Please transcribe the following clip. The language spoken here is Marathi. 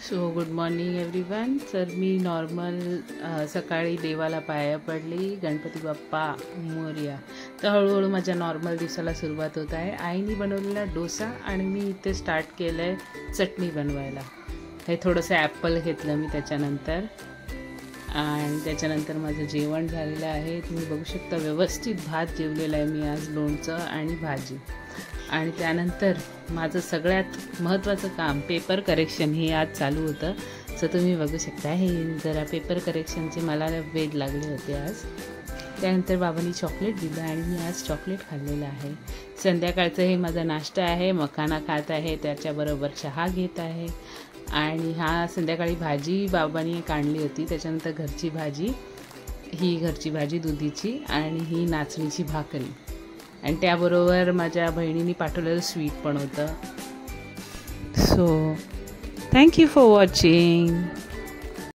So good morning everyone. तर मी नॉर्मल सकाळी देवाला पाया पडली, गणपती बाप्पा मोरया. तर हळूहळू माझ्या नॉर्मल दिवसाला सुरुवात होत आहे. आईने बनवलेला डोसा आणि मी इथे स्टार्ट केलं आहे चटणी बनवायला. हे थोडंसं ॲपल घेतलं मी त्याच्यानंतर, आणि त्याच्यानंतर माझं जेवण झालेलं आहे. तुम्ही बघू शकता व्यवस्थित भात जेवलेला आहे मी आज, लोणचं आणि भाजी. आणि त्यानंतर माझं सगळ्यात महत्त्वाचं काम पेपर करेक्शन हे आज चालू होतं. सो तुम्ही बघू शकता, हे जरा पेपर करेक्शनचे मला वेध लागले होते आज. त्यानंतर बाबांनी चॉकलेट दिलं आणि मी आज चॉकलेट खाल्लेलं आहे. संध्याकाळचं हे माझा नाश्ता आहे, मखाना खात आहे, त्याच्याबरोबर चहा घेत आहे. आणि हा संध्याकाळी भाजी बाबांनी काढली होती, त्याच्यानंतर घरची भाजी, ही घरची भाजी दुधीची, आणि ही नाचणीची भाकरी, आणि त्याबरोबर माझ्या बहिणीने पाठवलेलं स्वीट पण होतं. So thank you for watching.